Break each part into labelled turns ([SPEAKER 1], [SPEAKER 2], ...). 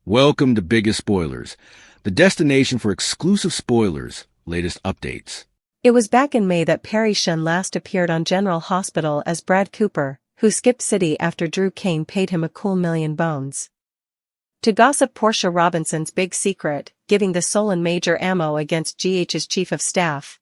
[SPEAKER 1] Welcome to Biggest Spoilars, the destination for exclusive spoilers, latest updates.
[SPEAKER 2] It was back in May that Perry Shun last appeared on General Hospital as Brad Cooper, who skipped city after Drew Kane paid him a cool $1,000,000. To gossip Portia Robinson's big secret, giving the Solon major ammo against GH's chief of staff.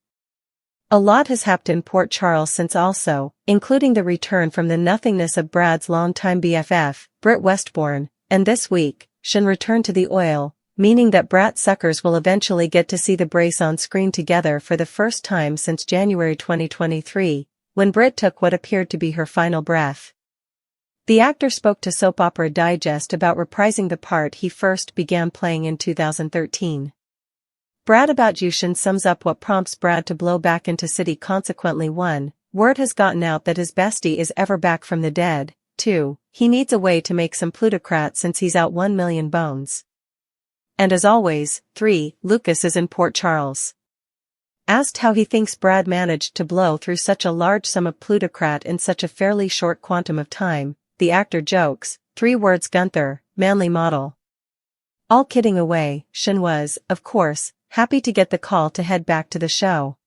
[SPEAKER 2] A lot has happened in Port Charles since also, including the return from the nothingness of Brad's longtime BFF, Britt Westbourne, and this week, Shun returned to the oil, meaning that Brat suckers will eventually get to see the brace on screen together for the first time since January 2023, when Britt took what appeared to be her final breath. The actor spoke to Soap Opera Digest about reprising the part he first began playing in 2013. Brad About You Shun sums up what prompts Brad to blow back into city. Consequently, 1, word has gotten out that his bestie is ever back from the dead. 2, he needs a way to make some plutocrat since he's out 1,000,000 bones. And as always, 3, Lucas is in Port Charles. Asked how he thinks Brad managed to blow through such a large sum of plutocrat in such a fairly short quantum of time, the actor jokes, 3 words: Gunther, manly model. All kidding away, Shun was, of course, happy to get the call to head back to the show.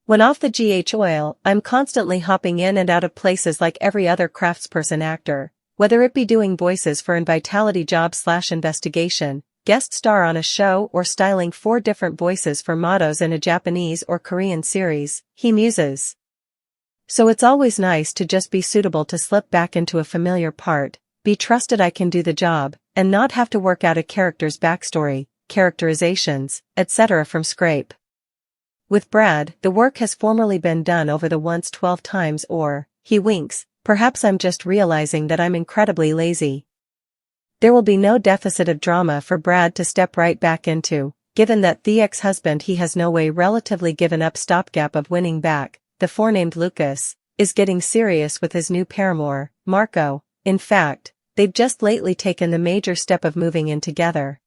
[SPEAKER 2] When off the GH oil, I'm constantly hopping in and out of places like every other craftsperson actor, whether it be doing voices for an Vitality job/investigation, guest star on a show, or styling 4 different voices for mottos in a Japanese or Korean series, he muses. So it's always nice to just be suitable to slip back into a familiar part, be trusted I can do the job, and not have to work out a character's backstory, characterizations, etc. from scrape. With Brad, the work has formerly been done over the once 12 times, or, he winks, perhaps I'm just realizing that I'm incredibly lazy. There will be no deficit of drama for Brad to step right back into, given that the ex-husband he has no way relatively given up stopgap of winning back, the forenamed Lucas, is getting serious with his new paramour, Marco. In fact, they've just lately taken the major step of moving in together.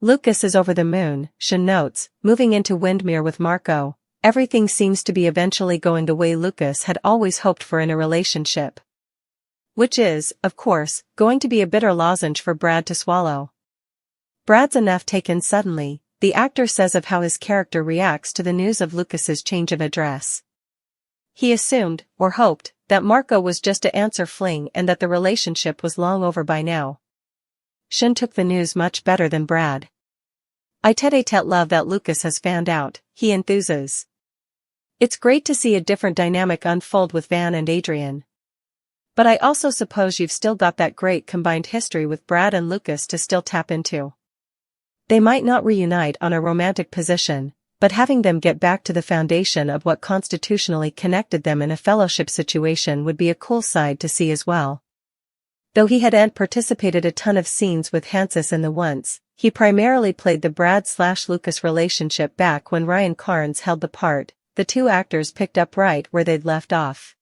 [SPEAKER 2] Lucas is over the moon, Shun notes, moving into Windmere with Marco. Everything seems to be eventually going the way Lucas had always hoped for in a relationship. Which is, of course, going to be a bitter lozenge for Brad to swallow. Brad's enough taken suddenly, the actor says of how his character reacts to the news of Lucas's change of address. He assumed, or hoped, that Marco was just an answer fling and that the relationship was long over by now. Shun took the news much better than Brad. I tete-a-tete love that Lucas has found out, he enthuses. It's great to see a different dynamic unfold with Van and Adrian. But I also suppose you've still got that great combined history with Brad and Lucas to still tap into. They might not reunite on a romantic position, but having them get back to the foundation of what constitutionally connected them in a fellowship situation would be a cool side to see as well. Though he hadn't participated a ton of scenes with Hansis in the once, he primarily played the Brad/Lucas relationship back when Ryan Carnes held the part. The 2 actors picked up right where they'd left off.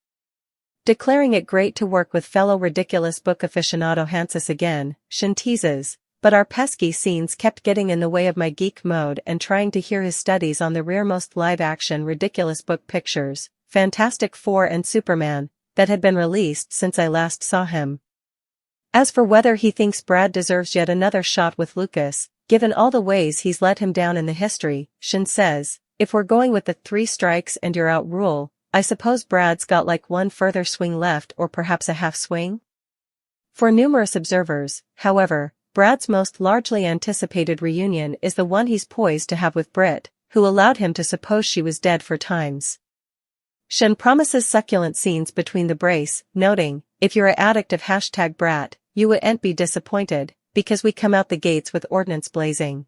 [SPEAKER 2] Declaring it great to work with fellow ridiculous book aficionado Hansis again, Shun teases, but our pesky scenes kept getting in the way of my geek mode and trying to hear his studies on the rearmost live-action ridiculous book pictures, Fantastic Four and Superman, that had been released since I last saw him. As for whether he thinks Brad deserves yet another shot with Lucas, given all the ways he's let him down in the history, Shun says, if we're going with the 3 strikes and you're out rule, I suppose Brad's got like one further swing left, or perhaps a half swing? For numerous observers, however, Brad's most largely anticipated reunion is the one he's poised to have with Britt, who allowed him to suppose she was dead for times. Shun promises succulent scenes between the brace, noting, if you're an addict of #Brat, you wouldn't be disappointed, because we come out the gates with ordnance blazing.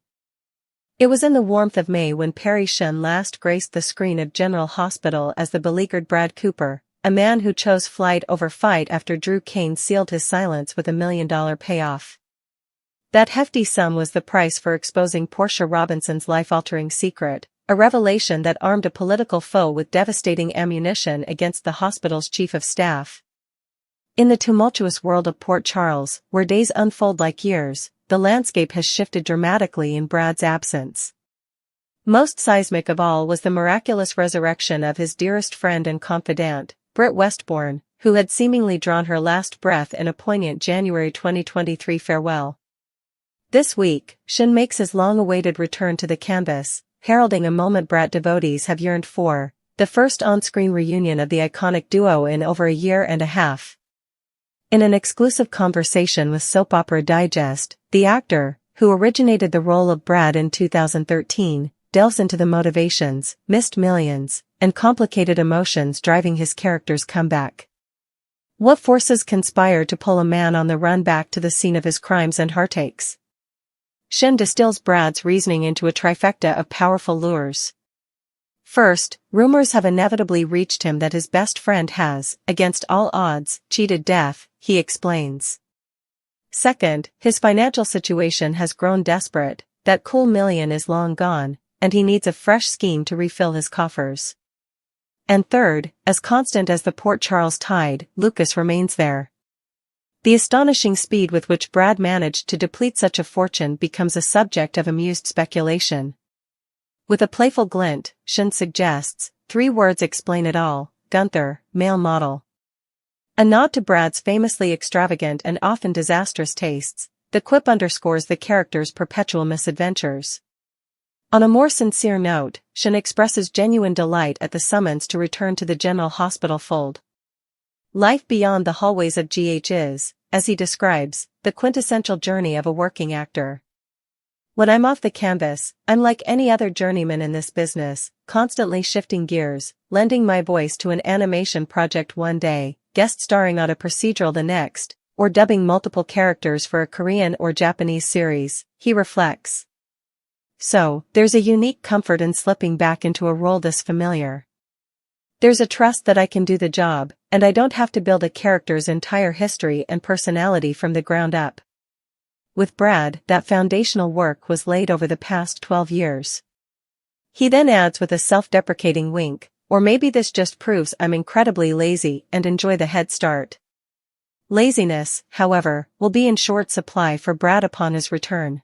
[SPEAKER 2] It was in the warmth of May when Perry Shun last graced the screen of General Hospital as the beleaguered Brad Cooper, a man who chose flight over fight after Drew Kane sealed his silence with a $1,000,000 payoff. That hefty sum was the price for exposing Portia Robinson's life-altering secret, a revelation that armed a political foe with devastating ammunition against the hospital's chief of staff. In the tumultuous world of Port Charles, where days unfold like years, the landscape has shifted dramatically in Brad's absence. Most seismic of all was the miraculous resurrection of his dearest friend and confidant, Britt Westbourne, who had seemingly drawn her last breath in a poignant January 2023 farewell. This week, Shin makes his long-awaited return to the canvas, heralding a moment Brat devotees have yearned for, the first on-screen reunion of the iconic duo in over a year and a half. In an exclusive conversation with Soap Opera Digest, the actor, who originated the role of Brad in 2013, delves into the motivations, missed millions, and complicated emotions driving his character's comeback. What forces conspire to pull a man on the run back to the scene of his crimes and heartaches? Shin distills Brad's reasoning into a trifecta of powerful lures. First, rumors have inevitably reached him that his best friend has, against all odds, cheated death, he explains. Second, his financial situation has grown desperate, that cool million is long gone, and he needs a fresh scheme to refill his coffers. And third, as constant as the Port Charles tide, Lucas remains there. The astonishing speed with which Brad managed to deplete such a fortune becomes a subject of amused speculation. With a playful glint, Shin suggests, 3 words explain it all: Gunther, male model. A nod to Brad's famously extravagant and often disastrous tastes, the quip underscores the character's perpetual misadventures. On a more sincere note, Shin expresses genuine delight at the summons to return to the General Hospital fold. Life beyond the hallways of GH is, as he describes, the quintessential journey of a working actor. When I'm off the canvas, I'm like any other journeyman in this business, constantly shifting gears, lending my voice to an animation project one day, guest starring on a procedural the next, or dubbing multiple characters for a Korean or Japanese series, he reflects. So, there's a unique comfort in slipping back into a role this familiar. There's a trust that I can do the job, and I don't have to build a character's entire history and personality from the ground up. With Brad, that foundational work was laid over the past 12 years. He then adds with a self-deprecating wink, or maybe this just proves I'm incredibly lazy and enjoy the head start. Laziness, however, will be in short supply for Brad upon his return.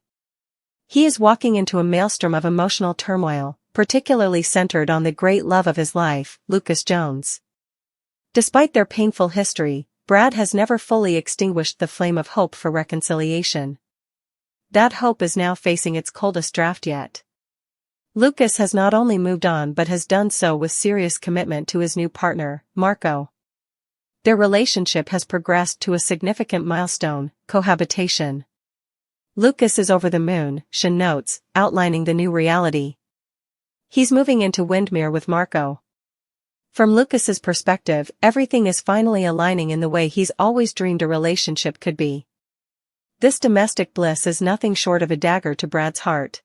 [SPEAKER 2] He is walking into a maelstrom of emotional turmoil, particularly centered on the great love of his life, Lucas Jones. Despite their painful history, Brad has never fully extinguished the flame of hope for reconciliation. That hope is now facing its coldest draft yet. Lucas has not only moved on but has done so with serious commitment to his new partner, Marco. Their relationship has progressed to a significant milestone, cohabitation. Lucas is over the moon, Shin notes, outlining the new reality. He's moving into Windmere with Marco. From Lucas's perspective, everything is finally aligning in the way he's always dreamed a relationship could be. This domestic bliss is nothing short of a dagger to Brad's heart.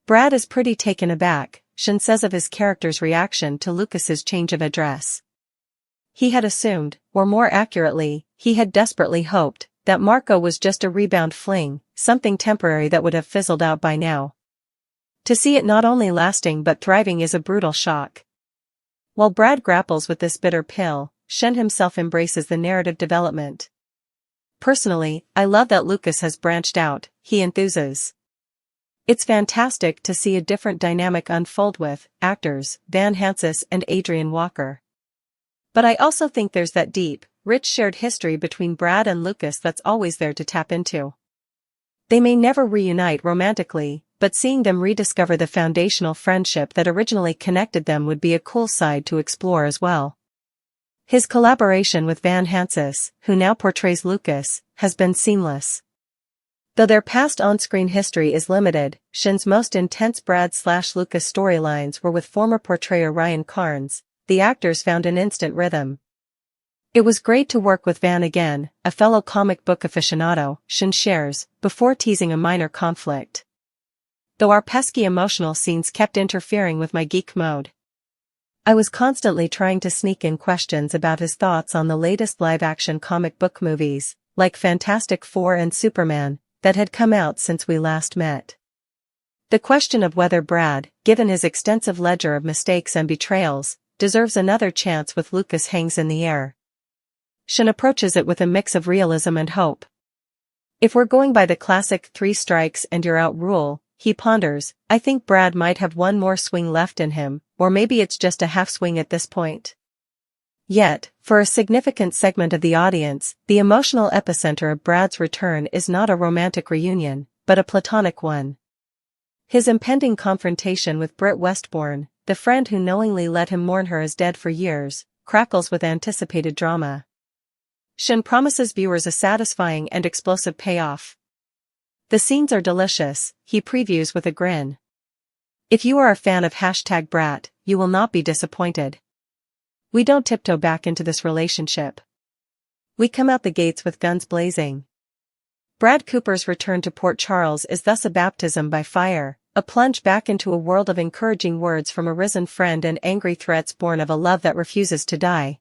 [SPEAKER 2] Brad is pretty taken aback, Shin says of his character's reaction to Lucas's change of address. He had assumed, or more accurately, he had desperately hoped, that Marco was just a rebound fling, something temporary that would have fizzled out by now. To see it not only lasting but thriving is a brutal shock. While Brad grapples with this bitter pill, Shin himself embraces the narrative development. Personally, I love that Lucas has branched out, he enthuses. It's fantastic to see a different dynamic unfold with actors Van Hansis and Adrian Walker. But I also think there's that deep, rich shared history between Brad and Lucas that's always there to tap into. They may never reunite romantically, but seeing them rediscover the foundational friendship that originally connected them would be a cool side to explore as well. His collaboration with Van Hansis, who now portrays Lucas, has been seamless. Though their past on-screen history is limited, Shin's most intense Brad/Lucas storylines were with former portrayer Ryan Carnes. The actors found an instant rhythm. It was great to work with Van again, a fellow comic book aficionado, Shin shares, before teasing a minor conflict. Though our pesky emotional scenes kept interfering with my geek mode. I was constantly trying to sneak in questions about his thoughts on the latest live-action comic book movies, like Fantastic Four and Superman, that had come out since we last met. The question of whether Brad, given his extensive ledger of mistakes and betrayals, deserves another chance with Lucas hangs in the air. Shin approaches it with a mix of realism and hope. If we're going by the classic 3 strikes and you're out rule, he ponders, I think Brad might have one more swing left in him, or maybe it's just a half swing at this point. Yet, for a significant segment of the audience, the emotional epicenter of Brad's return is not a romantic reunion, but a platonic one. His impending confrontation with Britt Westbourne, the friend who knowingly let him mourn her as dead for years, crackles with anticipated drama. Shin promises viewers a satisfying and explosive payoff. The scenes are delicious, he previews with a grin. If you are a fan of #Brat, you will not be disappointed. We don't tiptoe back into this relationship. We come out the gates with guns blazing. Brad Cooper's return to Port Charles is thus a baptism by fire, a plunge back into a world of encouraging words from a risen friend and angry threats born of a love that refuses to die.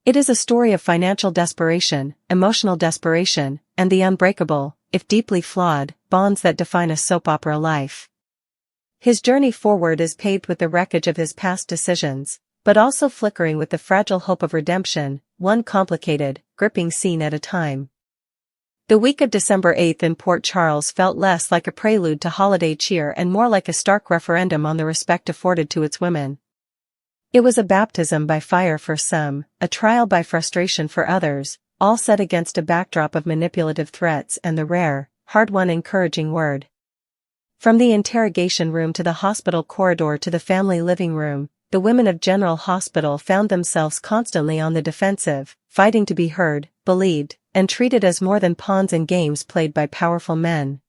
[SPEAKER 2] It is a story of financial desperation, emotional desperation, and the unbreakable, if deeply flawed, bonds that define a soap opera life. His journey forward is paved with the wreckage of his past decisions, but also flickering with the fragile hope of redemption, one complicated, gripping scene at a time. The week of December 8th in Port Charles felt less like a prelude to holiday cheer and more like a stark referendum on the respect afforded to its women. It was a baptism by fire for some, a trial by frustration for others, all set against a backdrop of manipulative threats and the rare, hard-won encouraging word. From the interrogation room to the hospital corridor to the family living room, the women of General Hospital found themselves constantly on the defensive, fighting to be heard, believed, and treated as more than pawns in games played by powerful men.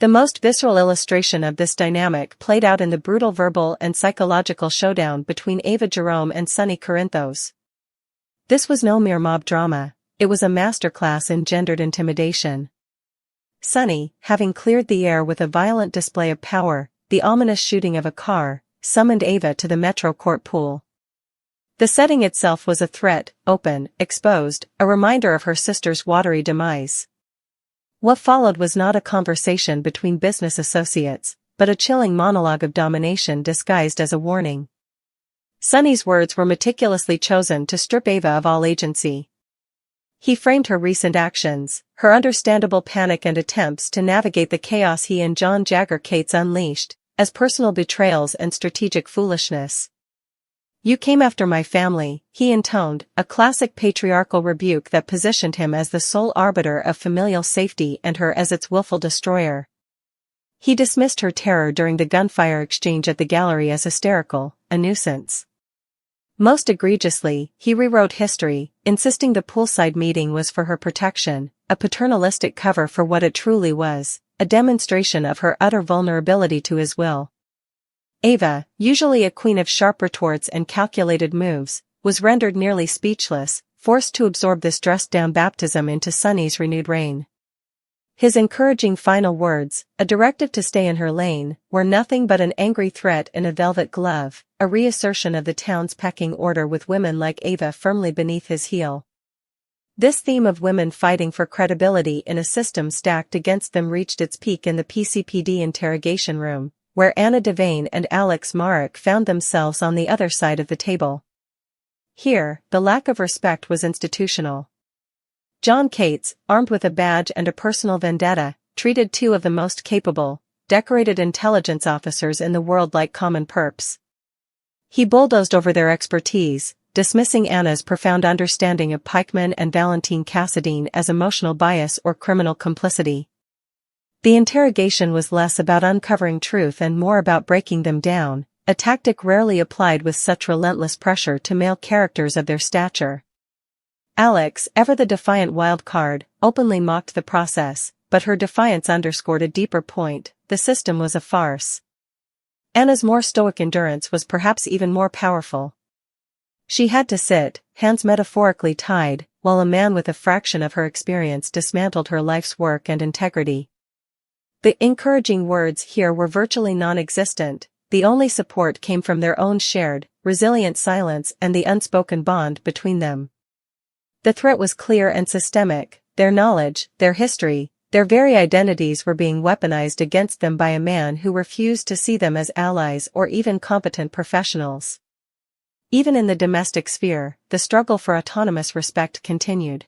[SPEAKER 2] The most visceral illustration of this dynamic played out in the brutal verbal and psychological showdown between Ava Jerome and Sonny Corinthos. This was no mere mob drama, it was a masterclass in gendered intimidation. Sonny, having cleared the air with a violent display of power, the ominous shooting of a car, summoned Ava to the Metro Court pool. The setting itself was a threat, open, exposed, a reminder of her sister's watery demise. What followed was not a conversation between business associates, but a chilling monologue of domination disguised as a warning. Sonny's words were meticulously chosen to strip Ava of all agency. He framed her recent actions, her understandable panic and attempts to navigate the chaos he and John Jagger Cates unleashed, as personal betrayals and strategic foolishness. "You came after my family," he intoned, a classic patriarchal rebuke that positioned him as the sole arbiter of familial safety and her as its willful destroyer. He dismissed her terror during the gunfire exchange at the gallery as hysterical, a nuisance. Most egregiously, he rewrote history, insisting the poolside meeting was for her protection, a paternalistic cover for what it truly was, a demonstration of her utter vulnerability to his will. Ava, usually a queen of sharp retorts and calculated moves, was rendered nearly speechless, forced to absorb this dressed-down baptism into Sonny's renewed reign. His encouraging final words, a directive to stay in her lane, were nothing but an angry threat in a velvet glove, a reassertion of the town's pecking order with women like Ava firmly beneath his heel. This theme of women fighting for credibility in a system stacked against them reached its peak in the PCPD interrogation room, where Anna Devane and Alex Marek found themselves on the other side of the table. Here, the lack of respect was institutional. John Cates, armed with a badge and a personal vendetta, treated two of the most capable, decorated intelligence officers in the world like common perps. He bulldozed over their expertise, dismissing Anna's profound understanding of pikemen and Valentine Cassadine as emotional bias or criminal complicity. The interrogation was less about uncovering truth and more about breaking them down, a tactic rarely applied with such relentless pressure to male characters of their stature. Alex, ever the defiant wild card, openly mocked the process, but her defiance underscored a deeper point: the system was a farce. Anna's more stoic endurance was perhaps even more powerful. She had to sit, hands metaphorically tied, while a man with a fraction of her experience dismantled her life's work and integrity. The encouraging words here were virtually non-existent, the only support came from their own shared, resilient silence and the unspoken bond between them. The threat was clear and systemic: their knowledge, their history, their very identities were being weaponized against them by a man who refused to see them as allies or even competent professionals. Even in the domestic sphere, the struggle for autonomous respect continued.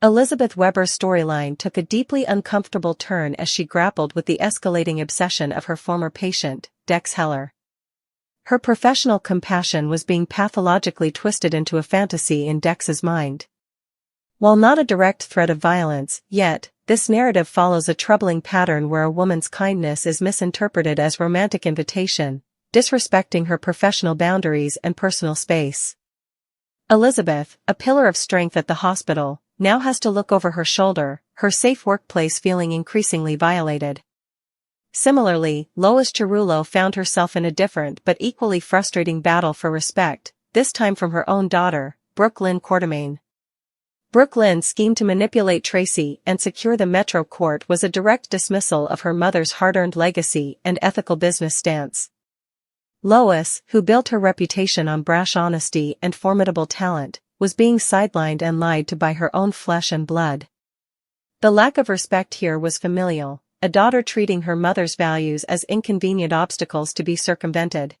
[SPEAKER 2] Elizabeth Weber's storyline took a deeply uncomfortable turn as she grappled with the escalating obsession of her former patient, Dex Heller. Her professional compassion was being pathologically twisted into a fantasy in Dex's mind. While not a direct threat of violence, yet, This narrative follows a troubling pattern where a woman's kindness is misinterpreted as romantic invitation, disrespecting her professional boundaries and personal space. Elizabeth, a pillar of strength at the hospital, now has to look over her shoulder, her safe workplace feeling increasingly violated. Similarly, Lois Cerullo found herself in a different but equally frustrating battle for respect, this time from her own daughter, Brooke Lynn Quartermaine. Brooke Lynn schemed to manipulate Tracy and secure the Metro Court was a direct dismissal of her mother's hard-earned legacy and ethical business stance. Lois, who built her reputation on brash honesty and formidable talent, was being sidelined and lied to by her own flesh and blood. The lack of respect here was familial, a daughter treating her mother's values as inconvenient obstacles to be circumvented.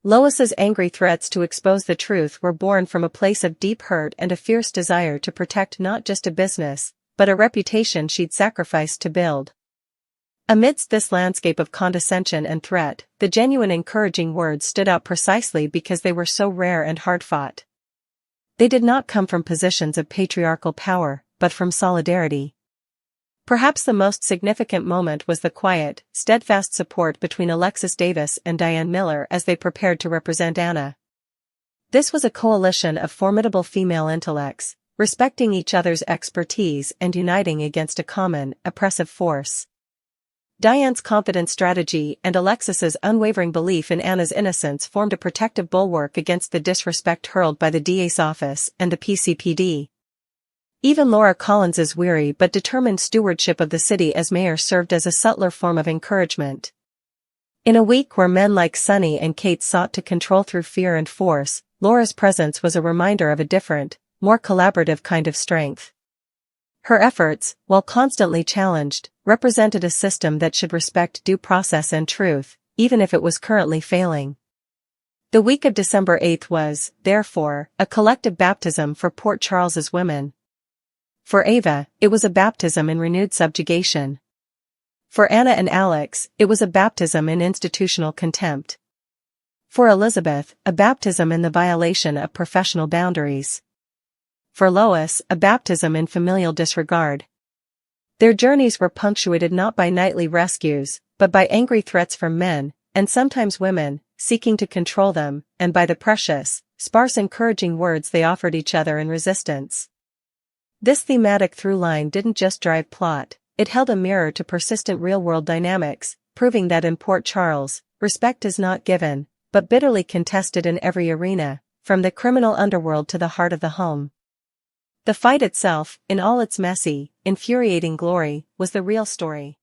[SPEAKER 2] Lois's angry threats to expose the truth were born from a place of deep hurt and a fierce desire to protect not just a business, but a reputation she'd sacrificed to build. Amidst this landscape of condescension and threat, the genuine encouraging words stood out precisely because they were so rare and hard-fought. They did not come from positions of patriarchal power, but from solidarity. Perhaps the most significant moment was the quiet, steadfast support between Alexis Davis and Diane Miller as they prepared to represent Anna. This was a coalition of formidable female intellects, respecting each other's expertise and uniting against a common, oppressive force. Diane's confident strategy and Alexis's unwavering belief in Anna's innocence formed a protective bulwark against the disrespect hurled by the DA's office and the PCPD. Even Laura Collins's weary but determined stewardship of the city as mayor served as a subtler form of encouragement. In a week where men like Sonny and Kate sought to control through fear and force, Laura's presence was a reminder of a different, more collaborative kind of strength. Her efforts, while constantly challenged, represented a system that should respect due process and truth, even if it was currently failing. The week of December 8th was, therefore, a collective baptism for Port Charles's women. For Ava, it was a baptism in renewed subjugation. For Anna and Alex, it was a baptism in institutional contempt. For Elizabeth, a baptism in the violation of professional boundaries. For Lois, a baptism in familial disregard. Their journeys were punctuated not by nightly rescues, but by angry threats from men, and sometimes women, seeking to control them, and by the precious, sparse encouraging words they offered each other in resistance. This thematic through-line didn't just drive plot, it held a mirror to persistent real-world dynamics, proving that in Port Charles, respect is not given, but bitterly contested in every arena, from the criminal underworld to the heart of the home. The fight itself, in all its messy, infuriating glory, was the real story.